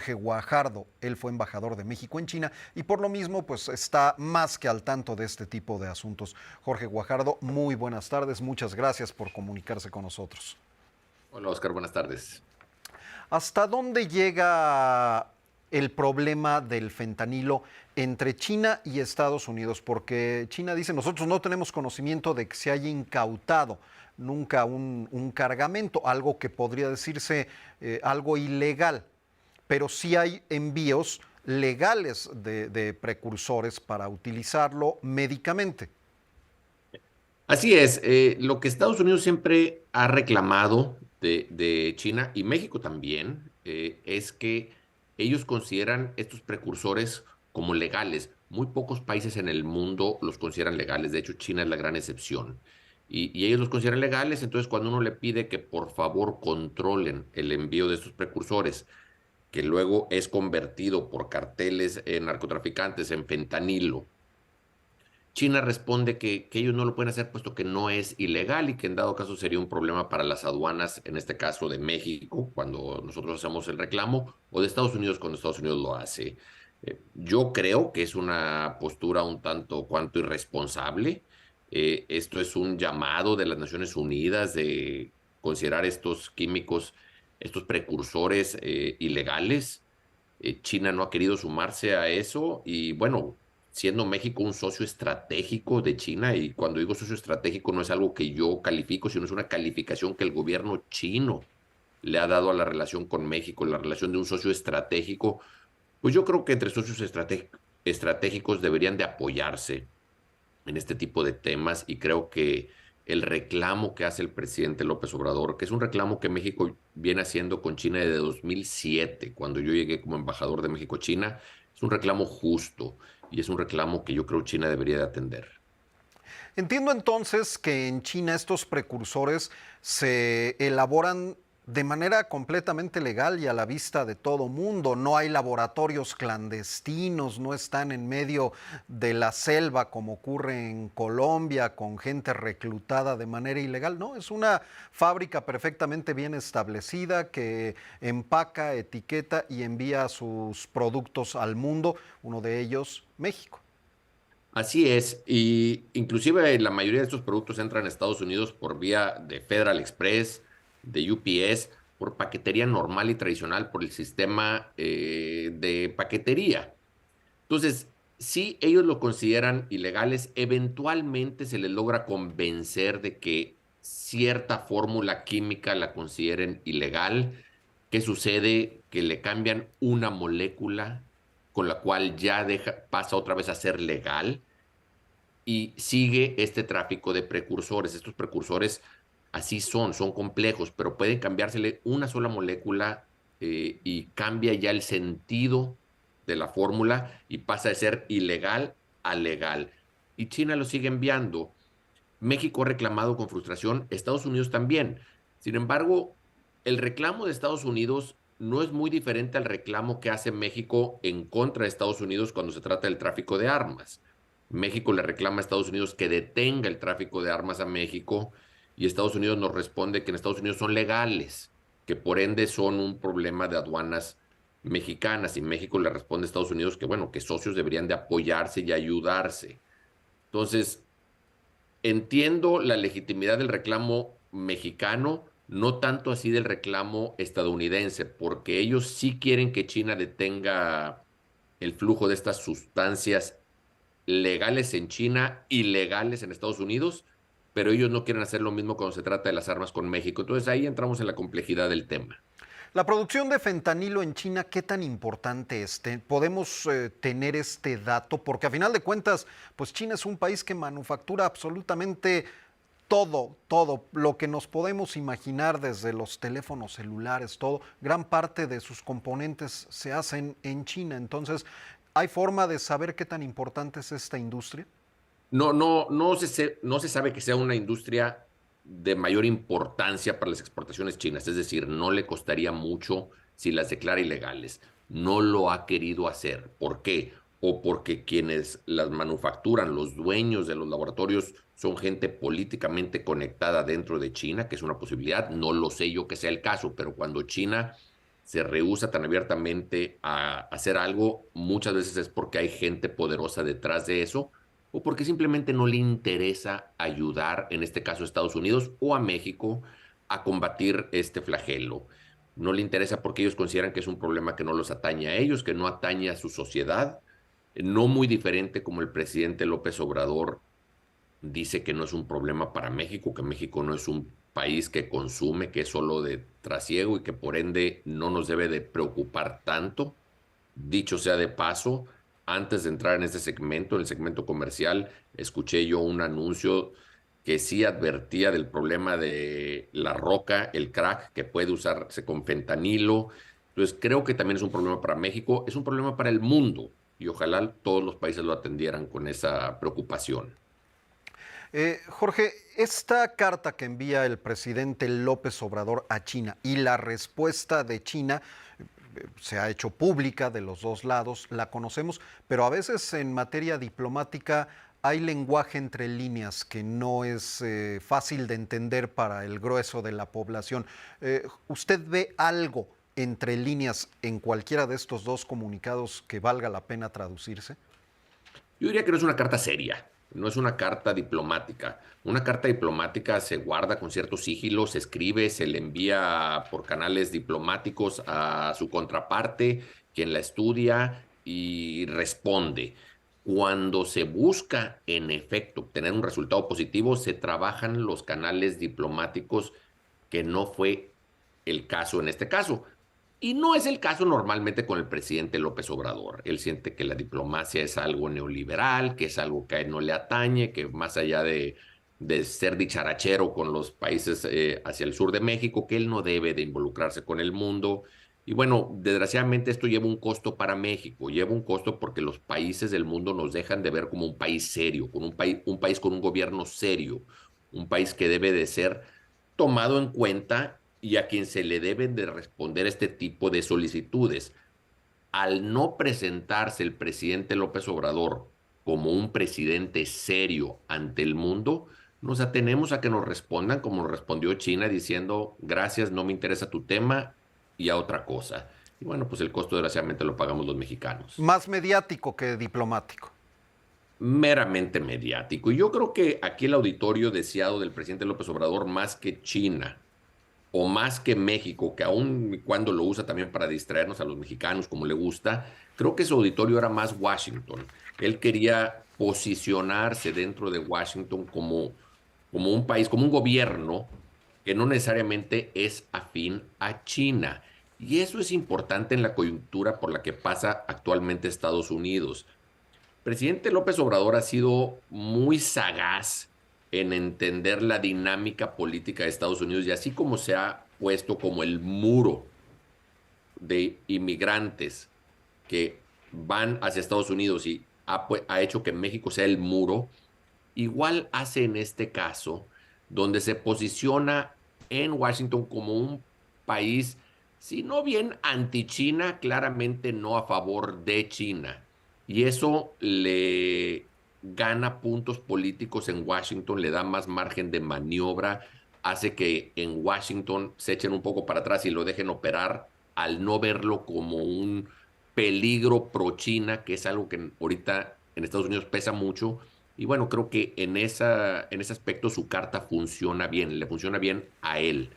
Jorge Guajardo. Él fue embajador de México en China y por lo mismo pues está más que al tanto de este tipo de asuntos. Jorge Guajardo, muy buenas tardes, muchas gracias por comunicarse con nosotros. Hola Oscar, buenas tardes. ¿Hasta dónde llega el problema del fentanilo entre China y Estados Unidos? Porque China dice, nosotros no tenemos conocimiento de que se haya incautado nunca un cargamento, algo que podría decirse algo ilegal, pero sí hay envíos legales de precursores para utilizarlo médicamente. Así es, lo que Estados Unidos siempre ha reclamado de China y México también es que ellos consideran estos precursores como legales. Muy pocos países en el mundo los consideran legales, de hecho China es la gran excepción. Y ellos los consideran legales, entonces cuando uno le pide que por favor controlen el envío de estos precursores, que luego es convertido por carteles narcotraficantes en fentanilo. China responde que ellos no lo pueden hacer puesto que no es ilegal y que en dado caso sería un problema para las aduanas, en este caso de México, cuando nosotros hacemos el reclamo, o de Estados Unidos cuando Estados Unidos lo hace. Yo creo que es una postura un tanto cuanto irresponsable. Esto es un llamado de las Naciones Unidas de considerar estos químicos, estos precursores ilegales. China no ha querido sumarse a eso y bueno, siendo México un socio estratégico de China, y cuando digo socio estratégico no es algo que yo califico, sino es una calificación que el gobierno chino le ha dado a la relación con México, la relación de un socio estratégico, pues yo creo que entre socios estratégicos deberían de apoyarse en este tipo de temas y creo que el reclamo que hace el presidente López Obrador, que es un reclamo que México viene haciendo con China desde 2007, cuando yo llegué como embajador de México a China, es un reclamo justo y es un reclamo que yo creo China debería de atender. Entiendo entonces que en China estos precursores se elaboran de manera completamente legal y a la vista de todo mundo. No hay laboratorios clandestinos, no están en medio de la selva como ocurre en Colombia con gente reclutada de manera ilegal. No, es una fábrica perfectamente bien establecida que empaca, etiqueta y envía sus productos al mundo, uno de ellos México. Así es, y inclusive la mayoría de estos productos entran a Estados Unidos por vía de Federal Express, de UPS, por paquetería normal y tradicional, por el sistema de paquetería. Entonces, si ellos lo consideran ilegales, eventualmente se les logra convencer de que cierta fórmula química la consideren ilegal. ¿Qué sucede? Que le cambian una molécula con la cual ya pasa otra vez a ser legal y sigue este tráfico de precursores. Estos precursores así son complejos, pero pueden cambiársele una sola molécula y cambia ya el sentido de la fórmula y pasa de ser ilegal a legal. Y China lo sigue enviando. México ha reclamado con frustración, Estados Unidos también. Sin embargo, el reclamo de Estados Unidos no es muy diferente al reclamo que hace México en contra de Estados Unidos cuando se trata del tráfico de armas. México le reclama a Estados Unidos que detenga el tráfico de armas a México y Estados Unidos nos responde que en Estados Unidos son legales, que por ende son un problema de aduanas mexicanas y México le responde a Estados Unidos que bueno, que socios deberían de apoyarse y ayudarse. Entonces, entiendo la legitimidad del reclamo mexicano, no tanto así del reclamo estadounidense, porque ellos sí quieren que China detenga el flujo de estas sustancias legales en China, ilegales en Estados Unidos, pero ellos no quieren hacer lo mismo cuando se trata de las armas con México. Entonces ahí entramos en la complejidad del tema. La producción de fentanilo en China, ¿qué tan importante es? ¿Podemos tener este dato? Porque a final de cuentas, pues China es un país que manufactura absolutamente todo lo que nos podemos imaginar desde los teléfonos celulares, todo, gran parte de sus componentes se hacen en China. Entonces, ¿hay forma de saber qué tan importante es esta industria? No se sabe que sea una industria de mayor importancia para las exportaciones chinas, es decir, no le costaría mucho si las declara ilegales. No lo ha querido hacer. ¿Por qué? O porque quienes las manufacturan, los dueños de los laboratorios, son gente políticamente conectada dentro de China, que es una posibilidad. No lo sé yo que sea el caso, pero cuando China se rehúsa tan abiertamente a hacer algo, muchas veces es porque hay gente poderosa detrás de eso o porque simplemente no le interesa ayudar, en este caso a Estados Unidos o a México, a combatir este flagelo. No le interesa porque ellos consideran que es un problema que no los atañe a ellos, que no atañe a su sociedad, no muy diferente como el presidente López Obrador dice que no es un problema para México, que México no es un país que consume, que es solo de trasiego y que por ende no nos debe de preocupar tanto. Dicho sea de paso, antes de entrar en este segmento, en el segmento comercial, escuché yo un anuncio que sí advertía del problema de la roca, el crack, que puede usarse con fentanilo. Entonces, creo que también es un problema para México, es un problema para el mundo y ojalá todos los países lo atendieran con esa preocupación. Jorge, esta carta que envía el presidente López Obrador a China y la respuesta de China se ha hecho pública de los dos lados, la conocemos, pero a veces en materia diplomática hay lenguaje entre líneas que no es fácil de entender para el grueso de la población. ¿Usted ve algo entre líneas en cualquiera de estos dos comunicados que valga la pena traducirse? Yo diría que no es una carta seria, no es una carta diplomática. Una carta diplomática se guarda con cierto sigilo, se escribe, se le envía por canales diplomáticos a su contraparte, quien la estudia y responde. Cuando se busca, en efecto, obtener un resultado positivo, se trabajan los canales diplomáticos, que no fue el caso en este caso. Y no es el caso normalmente con el presidente López Obrador. Él siente que la diplomacia es algo neoliberal, que es algo que a él no le atañe, que más allá de ser dicharachero con los países hacia el sur de México, que él no debe de involucrarse con el mundo. Y bueno, desgraciadamente esto lleva un costo para México, lleva un costo porque los países del mundo nos dejan de ver como un país serio, con un país con un gobierno serio, un país que debe de ser tomado en cuenta y a quien se le deben de responder este tipo de solicitudes. Al no presentarse el presidente López Obrador como un presidente serio ante el mundo, nos atenemos a que nos respondan como nos respondió China diciendo, gracias, no me interesa tu tema y a otra cosa. Y bueno, pues el costo desgraciadamente lo pagamos los mexicanos. Más mediático que diplomático. Meramente mediático. Y yo creo que aquí el auditorio deseado del presidente López Obrador, más que China, o más que México, que aun cuando lo usa también para distraernos a los mexicanos como le gusta, creo que su auditorio era más Washington. Él quería posicionarse dentro de Washington como un país, como un gobierno que no necesariamente es afín a China. Y eso es importante en la coyuntura por la que pasa actualmente Estados Unidos. El presidente López Obrador ha sido muy sagaz en entender la dinámica política de Estados Unidos y así como se ha puesto como el muro de inmigrantes que van hacia Estados Unidos y ha hecho que México sea el muro, igual hace en este caso, donde se posiciona en Washington como un país, si no bien anti-China, claramente no a favor de China. Y eso le gana puntos políticos en Washington, le da más margen de maniobra, hace que en Washington se echen un poco para atrás y lo dejen operar al no verlo como un peligro pro-China, que es algo que ahorita en Estados Unidos pesa mucho. Y bueno, creo que en ese aspecto su carta funciona bien, le funciona bien a él.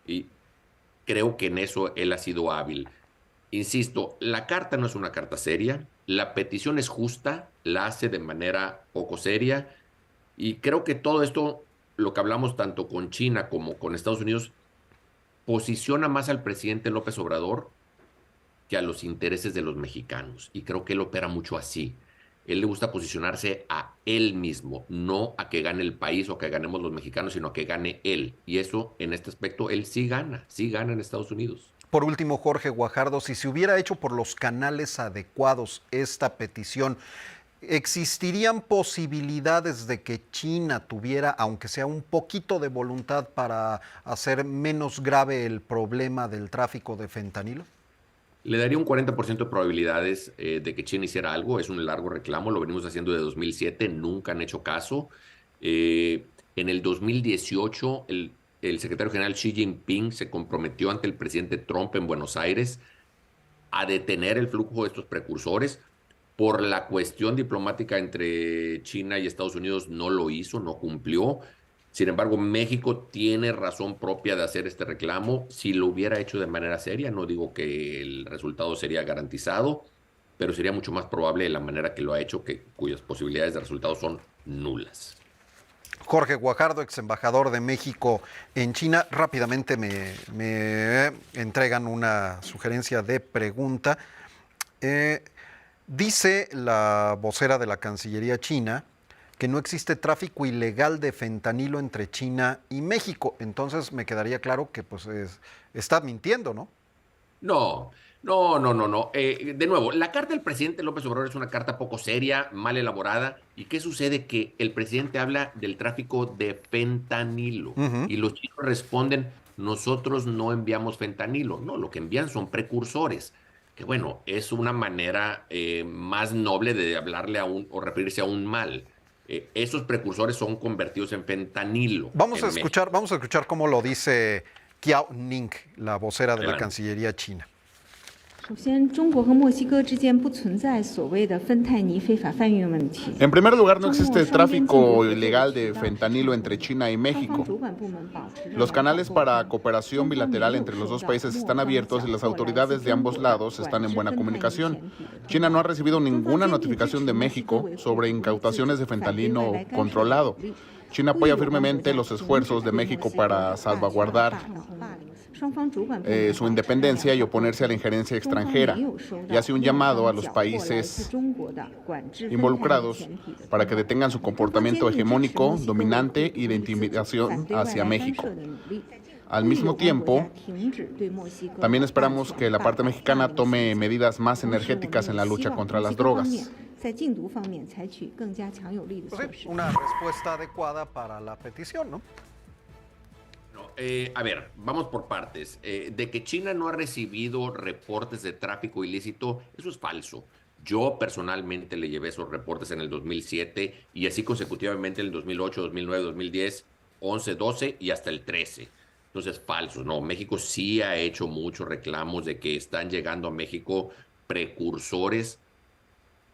Y creo que en eso él ha sido hábil. Insisto, la carta no es una carta seria, la petición es justa, la hace de manera poco seria y creo que todo esto, lo que hablamos tanto con China como con Estados Unidos, posiciona más al presidente López Obrador que a los intereses de los mexicanos y creo que él opera mucho así. Él le gusta posicionarse a él mismo, no a que gane el país o que ganemos los mexicanos, sino a que gane él. Y eso, en este aspecto, él sí gana en Estados Unidos. Por último, Jorge Guajardo, si se hubiera hecho por los canales adecuados esta petición, ¿existirían posibilidades de que China tuviera, aunque sea un poquito de voluntad para hacer menos grave el problema del tráfico de fentanilo? Le daría un 40% de probabilidades de que China hiciera algo. Es un largo reclamo, lo venimos haciendo de 2007, nunca han hecho caso. En el 2018, el secretario general Xi Jinping se comprometió ante el presidente Trump en Buenos Aires a detener el flujo de estos precursores. Por la cuestión diplomática entre China y Estados Unidos no lo hizo, no cumplió. Sin embargo, México tiene razón propia de hacer este reclamo. Si lo hubiera hecho de manera seria, no digo que el resultado sería garantizado, pero sería mucho más probable de la manera que lo ha hecho, cuyas posibilidades de resultado son nulas. Jorge Guajardo, ex embajador de México en China. Rápidamente me entregan una sugerencia de pregunta. Dice la vocera de la Cancillería china que no existe tráfico ilegal de fentanilo entre China y México. Entonces me quedaría claro que pues está mintiendo, ¿no? No, no. De nuevo, la carta del presidente López Obrador es una carta poco seria, mal elaborada. ¿Y qué sucede? Que el presidente habla del tráfico de fentanilo y los chinos responden, nosotros no enviamos fentanilo. No, lo que envían son precursores, que bueno, es una manera más noble de hablarle o referirse a un mal. Esos precursores son convertidos en fentanilo. Vamos a México. escuchar cómo lo dice Kiao Ning, la vocera de la Adelante. Cancillería china. 首先，中国和墨西哥之间不存在所谓的芬太尼非法贩运问题。 En primer lugar, no existe tráfico ilegal de fentanilo entre China y México. Los canales para cooperación bilateral entre los dos países están abiertos y las autoridades de ambos lados están en buena comunicación. China no ha recibido ninguna notificación de México sobre incautaciones de fentanilo controlado. China apoya firmemente los esfuerzos de México para salvaguardar su independencia y oponerse a la injerencia extranjera, y hace un llamado a los países involucrados para que detengan su comportamiento hegemónico, dominante y de intimidación hacia México. Al mismo tiempo, también esperamos que la parte mexicana tome medidas más energéticas en la lucha contra las drogas. Pues sí, una respuesta adecuada para la petición, ¿no? A ver, vamos por partes. De que China no ha recibido reportes de tráfico ilícito, eso es falso. Yo personalmente le llevé esos reportes en el 2007 y así consecutivamente en el 2008, 2009, 2010, 11, 12 y hasta el 13. Entonces, falso. No, México sí ha hecho muchos reclamos de que están llegando a México precursores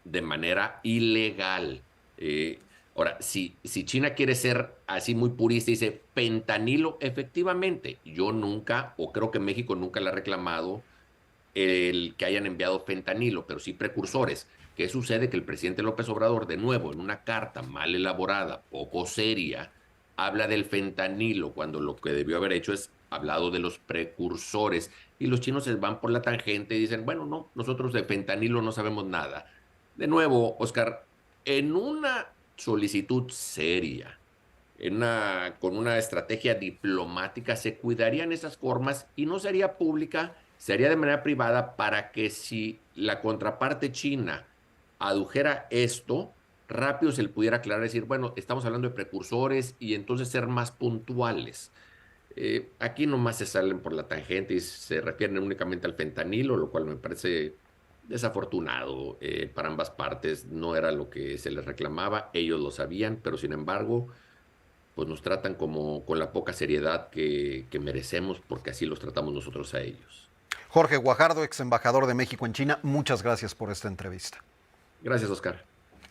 de manera ilegal. Ahora, si China quiere ser así muy purista y dice fentanilo, efectivamente, yo nunca, o creo que México nunca le ha reclamado el que hayan enviado fentanilo, pero sí precursores. ¿Qué sucede? Que el presidente López Obrador, de nuevo, en una carta mal elaborada, poco seria, habla del fentanilo, cuando lo que debió haber hecho es hablado de los precursores. Y los chinos se van por la tangente y dicen, bueno, no, nosotros de fentanilo no sabemos nada. De nuevo, Oscar, en una solicitud seria, con una estrategia diplomática, se cuidarían esas formas y no sería pública, sería de manera privada, para que si la contraparte china adujera esto, rápido se le pudiera aclarar, decir, bueno, estamos hablando de precursores y entonces ser más puntuales. Aquí nomás se salen por la tangente y se refieren únicamente al fentanilo, lo cual me parece desafortunado para ambas partes. No era lo que se les reclamaba, ellos lo sabían, pero sin embargo, pues nos tratan como con la poca seriedad que merecemos, porque así los tratamos nosotros a ellos. Jorge Guajardo, ex embajador de México en China, muchas gracias por esta entrevista. Gracias, Oscar.